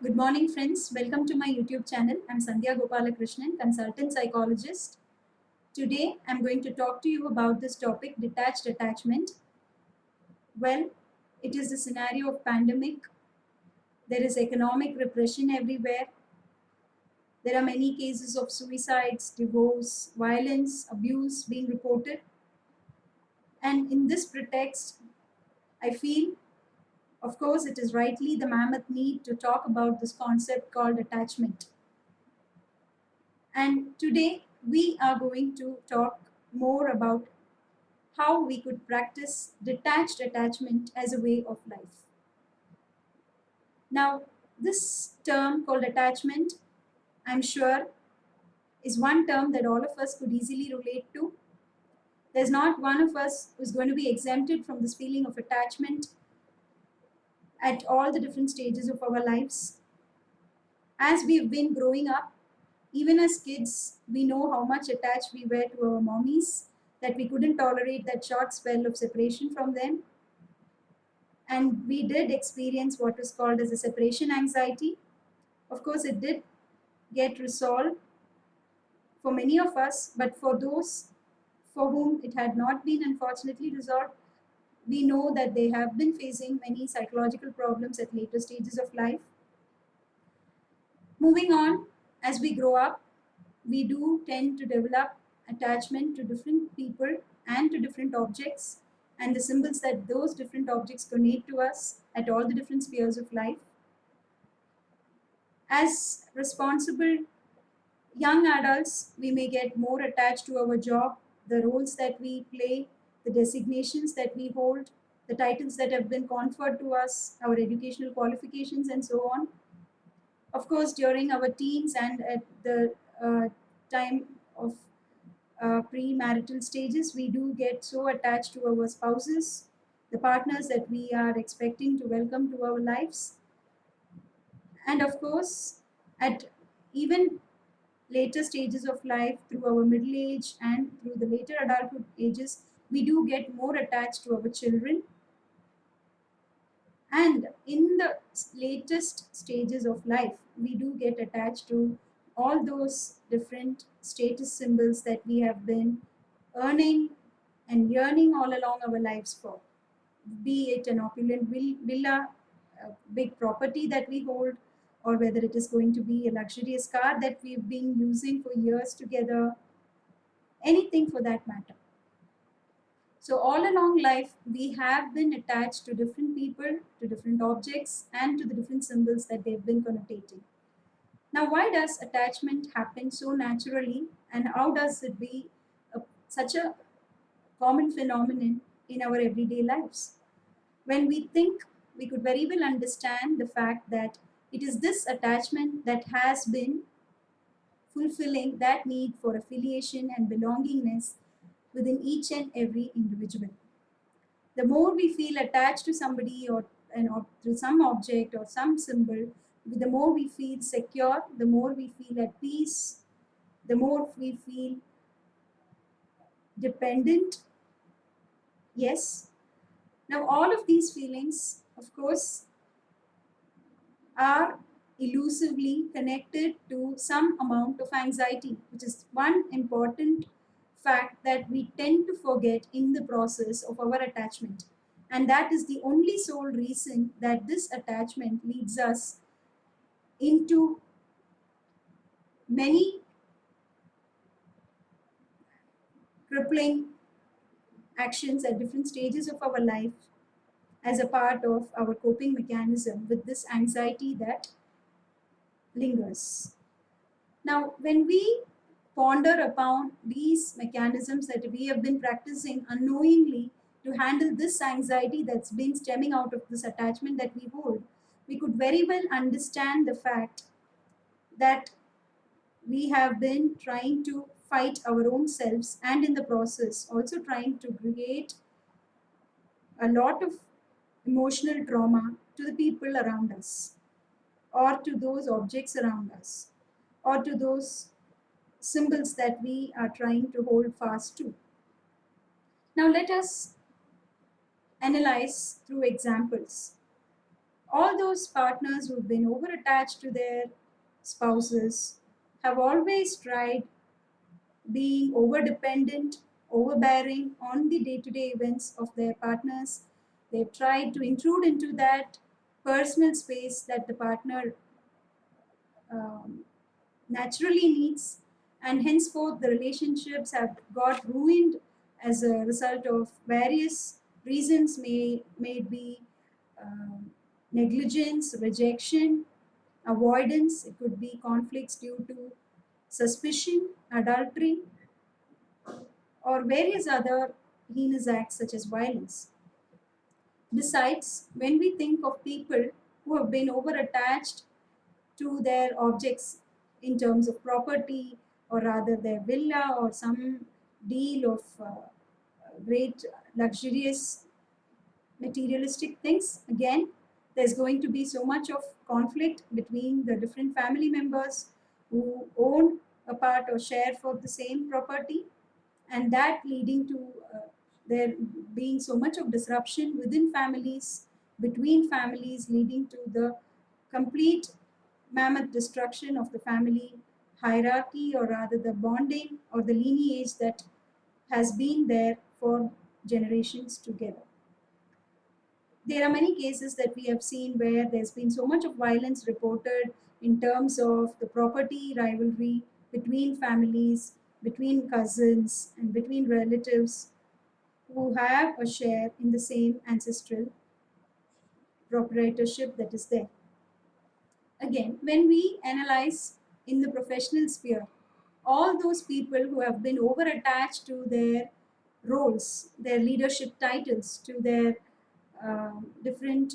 Good morning, friends. Welcome to my YouTube channel. I'm Sandhya Gopalakrishnan, consultant psychologist. Today, I'm going to talk to you about this topic detached attachment. Well, it is the scenario of pandemic. There is economic repression everywhere. There are many cases of suicides, divorce, violence, abuse being reported. And in this pretext, I feel, of course, it is rightly the mammoth need to talk about this concept called attachment. And today we are going to talk more about how we could practice detached attachment as a way of life. Now, this term called attachment, I'm sure, is one term that all of us could easily relate to. There's not one of us who's going to be exempted from this feeling of attachment at all the different stages of our lives. As we've been growing up, even as kids, we know how much attached we were to our mommies, that we couldn't tolerate that short spell of separation from them. And we did experience what is called as a separation anxiety. Of course, it did get resolved for many of us, but for those for whom it had not been unfortunately resolved, we know that they have been facing many psychological problems at later stages of life. Moving on, as we grow up, we do tend to develop attachment to different people and to different objects and the symbols that those different objects convey to us at all the different spheres of life. As responsible young adults, we may get more attached to our job, the roles that we play, the designations that we hold, the titles that have been conferred to us, our educational qualifications, and so on. Of course, during our teens and at the time of premarital stages, we do get so attached to our spouses, the partners that we are expecting to welcome to our lives. And of course, at even later stages of life, through our middle age and through the later adulthood ages, we do get more attached to our children. And in the latest stages of life, we do get attached to all those different status symbols that we have been earning and yearning all along our lives for. Be it an opulent villa, a big property that we hold, or whether it is going to be a luxurious car that we've been using for years together, anything for that matter. So, all along life, we have been attached to different people, to different objects, and to the different symbols that they've been connotating. Now, why does attachment happen so naturally, and how does it be such a common phenomenon in our everyday lives? When we think, we could very well understand the fact that it is this attachment that has been fulfilling that need for affiliation and belongingness within each and every individual. The more we feel attached to somebody or to some object or some symbol, the more we feel secure, the more we feel at peace, the more we feel dependent. Yes. Now, all of these feelings, of course, are elusively connected to some amount of anxiety, which is one important fact that we tend to forget in the process of our attachment. And that is the only sole reason that this attachment leads us into many crippling actions at different stages of our life as a part of our coping mechanism with this anxiety that lingers. Now, when we ponder upon these mechanisms that we have been practicing unknowingly to handle this anxiety that's been stemming out of this attachment that we hold, we could very well understand the fact that we have been trying to fight our own selves and in the process also trying to create a lot of emotional trauma to the people around us or to those objects around us or to those symbols that we are trying to hold fast to. Now, let us analyze through examples. All those partners who've been over attached to their spouses have always tried being over dependent, overbearing on the day to day events of their partners. They've tried to intrude into that personal space that the partner um, naturally needs, and henceforth the relationships have got ruined as a result of various reasons. May it be um, negligence, rejection, avoidance. It could be conflicts due to suspicion, adultery, or various other heinous acts such as violence. Besides, when we think of people who have been over attached to their objects in terms of property, or rather their villa or some deal of great luxurious materialistic things, again there's going to be so much of conflict between the different family members who own a part or share for the same property, and that leading to there being so much of disruption within families, between families, leading to the complete mammoth destruction of the family hierarchy, or rather the bonding or the lineage that has been there for generations together. There are many cases that we have seen where there's been so much of violence reported in terms of the property rivalry between families, between cousins, and between relatives who have a share in the same ancestral proprietorship that is there. Again, when we analyze in the professional sphere, all those people who have been over attached to their roles, their leadership titles, to their different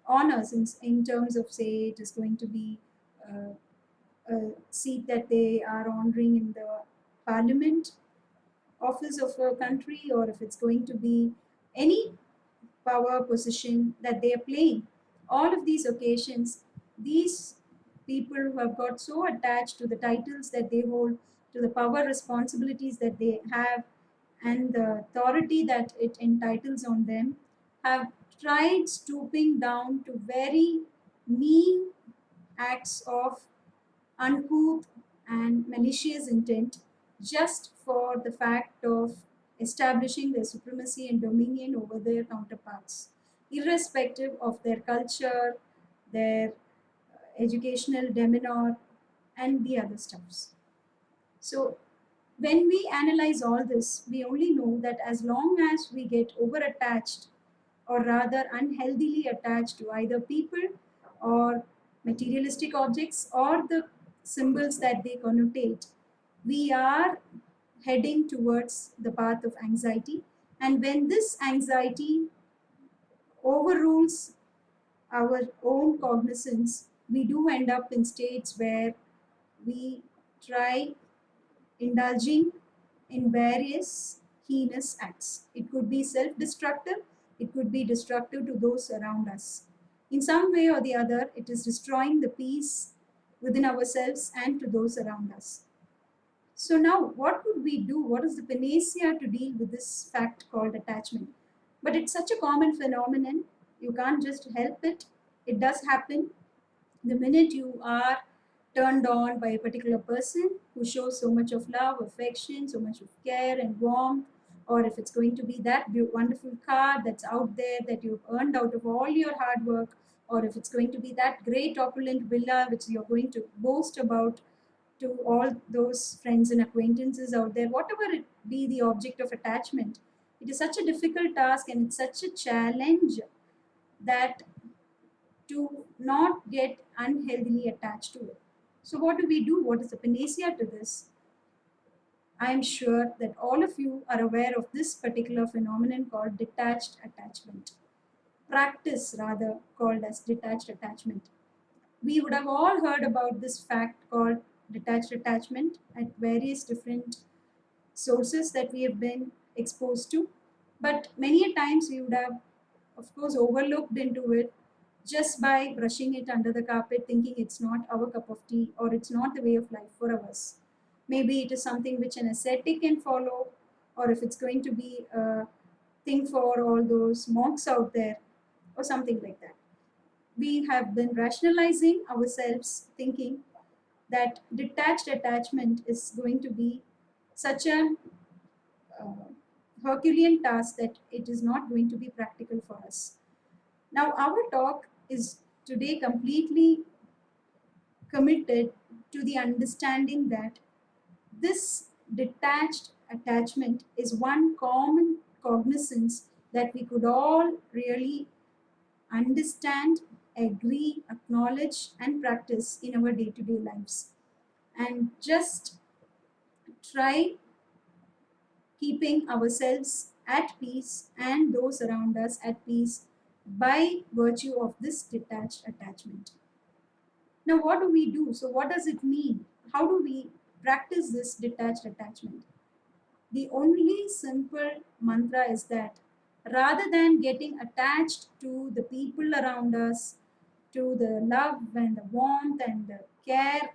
honors in terms of, say, it is going to be uh, a seat that they are honoring in the parliament office of a country, or if it's going to be any power position that they are playing. All of these occasions, these people who have got so attached to the titles that they hold, to the power responsibilities that they have, and the authority that it entitles on them, have tried stooping down to very mean acts of uncouth and malicious intent, just for the fact of establishing their supremacy and dominion over their counterparts, irrespective of their culture, their educational demeanor, and the other stuffs. So, when we analyze all this, we only know that as long as we get over attached, or rather unhealthily attached to either people or materialistic objects or the symbols that they connotate, we are heading towards the path of anxiety. And when this anxiety overrules our own cognizance, we do end up in states where we try indulging in various heinous acts. It could be self destructive, it could be destructive to those around us. In some way or the other, it is destroying the peace within ourselves and to those around us. So, now what could we do? What is the panacea to deal with this fact called attachment? But it's such a common phenomenon, you can't just help it. It does happen the minute you are turned on by a particular person who shows so much of love, affection, so much of care and warmth, or if it's going to be that wonderful car that's out there that you've earned out of all your hard work, or if it's going to be that great opulent villa which you're going to boast about to all those friends and acquaintances out there, whatever it be the object of attachment, it is such a difficult task and it's such a challenge that to not get unhealthily attached to it. So, what do we do? What is the panacea to this? I am sure that all of you are aware of this particular phenomenon called detached attachment. Practice, rather, called as detached attachment. We would have all heard about this fact called detached attachment at various different sources that we have been exposed to. But many a times we would have, of course, overlooked into it just by brushing it under the carpet, thinking it's not our cup of tea or it's not the way of life for us. Maybe it is something which an ascetic can follow, or if it's going to be a thing for all those monks out there, or something like that. we have been rationalizing ourselves, thinking that detached attachment is going to be such a uh, Herculean task that it is not going to be practical for us. Now, our talk is today completely committed to the understanding that this detached attachment is one common cognizance that we could all really understand, agree, acknowledge, and practice in our day to day lives. And just try keeping ourselves at peace and those around us at peace by virtue of this detached attachment. Now, what do we do? So, what does it mean? How do we practice this detached attachment? The only simple mantra is that rather than getting attached to the people around us, to the love and the warmth and the care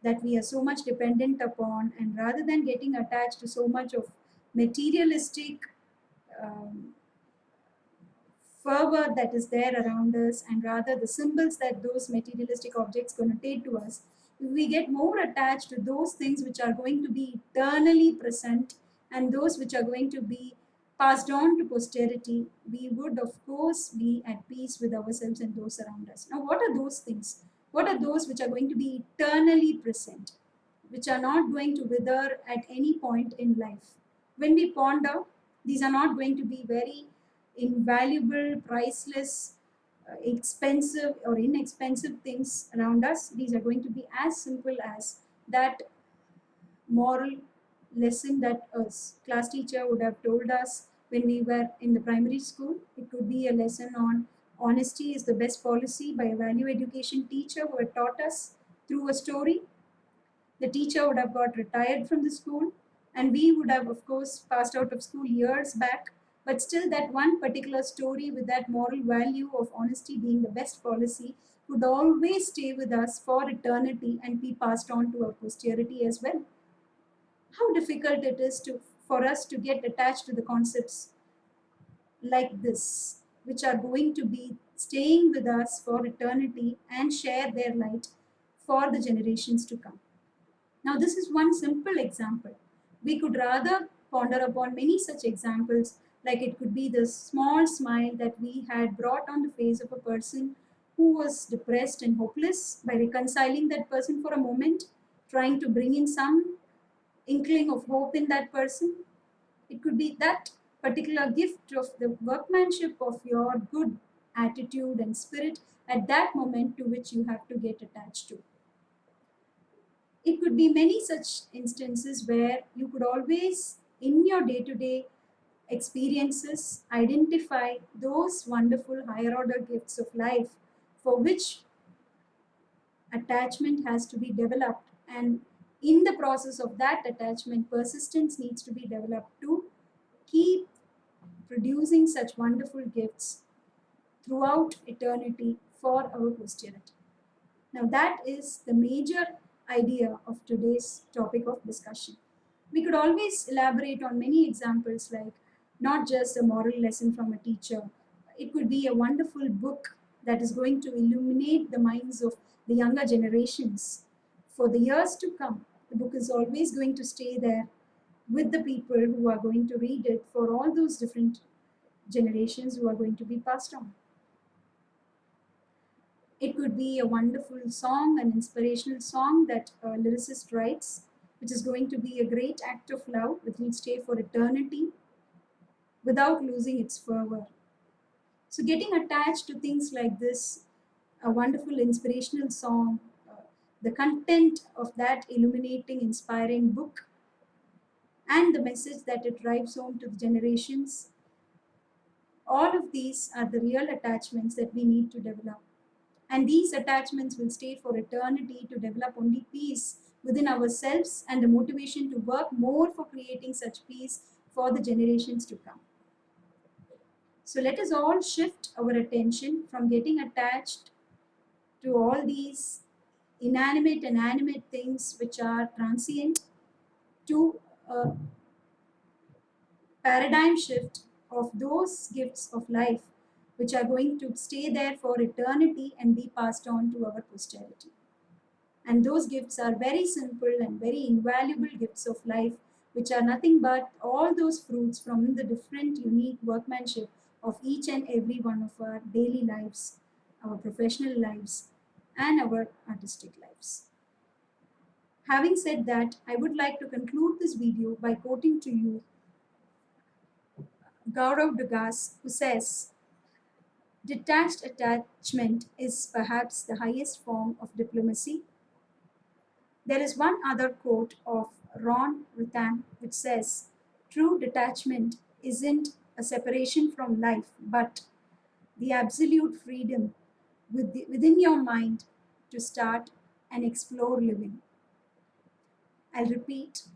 that we are so much dependent upon, and rather than getting attached to so much of materialistic um, fervor that is there around us, and rather the symbols that those materialistic objects connotate to us, if we get more attached to those things which are going to be eternally present and those which are going to be passed on to posterity, we would of course be at peace with ourselves and those around us. Now, what are those things? What are those which are going to be eternally present, which are not going to wither at any point in life? When we ponder, these are not going to be very invaluable, priceless, expensive or inexpensive things around us. These are going to be as simple as that moral lesson that a class teacher would have told us when we were in the primary school. It could be a lesson on honesty is the best policy by a value education teacher who had taught us through a story. The teacher would have got retired from the school, and we would have, of course, passed out of school years back. But still, that one particular story with that moral value of honesty being the best policy would always stay with us for eternity and be passed on to our posterity as well. How difficult it is for us to get attached to the concepts like this, which are going to be staying with us for eternity and share their light for the generations to come. Now, this is one simple example. We could rather ponder upon many such examples, like it could be the small smile that we had brought on the face of a person who was depressed and hopeless by reconciling that person for a moment, trying to bring in some inkling of hope in that person. It could be that particular gift of the workmanship of your good attitude and spirit at that moment to which you have to get attached to. It could be many such instances where you could always, in your day to day experiences, identify those wonderful higher order gifts of life for which attachment has to be developed. And in the process of that attachment, persistence needs to be developed to keep producing such wonderful gifts throughout eternity for our posterity. Now, that is the major idea of today's topic of discussion. We could always elaborate on many examples, like not just a moral lesson from a teacher, it could be a wonderful book that is going to illuminate the minds of the younger generations for the years to come. The book is always going to stay there with the people who are going to read it for all those different generations who are going to be passed on. It could be a wonderful song, an inspirational song that a lyricist writes, which is going to be a great act of love which will stay for eternity without losing its fervor. So, getting attached to things like this, a wonderful inspirational song, the content of that illuminating, inspiring book, and the message that it drives home to the generations, all of these are the real attachments that we need to develop. And these attachments will stay for eternity to develop only peace within ourselves and the motivation to work more for creating such peace for the generations to come. So let us all shift our attention from getting attached to all these inanimate and animate things which are transient to a paradigm shift of those gifts of life which are going to stay there for eternity and be passed on to our posterity. And those gifts are very simple and very invaluable gifts of life, which are nothing but all those fruits from the different unique workmanship of each and every one of our daily lives, our professional lives, and our artistic lives. Having said that, I would like to conclude this video by quoting to you Gaurav Dugas, who says, "Detached attachment is perhaps the highest form of diplomacy." There is one other quote of Ron Rutham which says, "True detachment isn't a separation from life, but the absolute freedom within your mind to start and explore living." I'll repeat,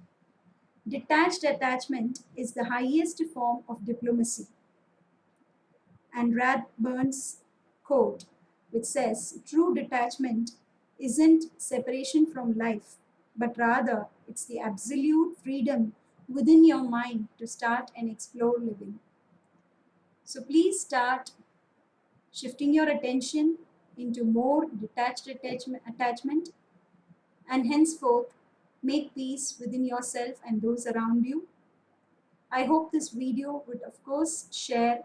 detached attachment is the highest form of diplomacy. And Radburn's quote, which says, "True detachment isn't separation from life, but rather it's the absolute freedom within your mind to start and explore living." So please start shifting your attention into more detached attachment, and henceforth make peace within yourself and those around you. I hope this video would, of course, share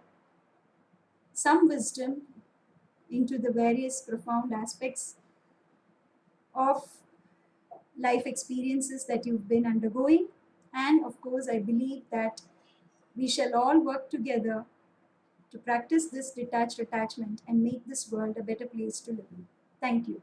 some wisdom into the various profound aspects of life experiences that you've been undergoing. And of course, I believe that we shall all work together to practice this detached attachment and make this world a better place to live in. Thank you.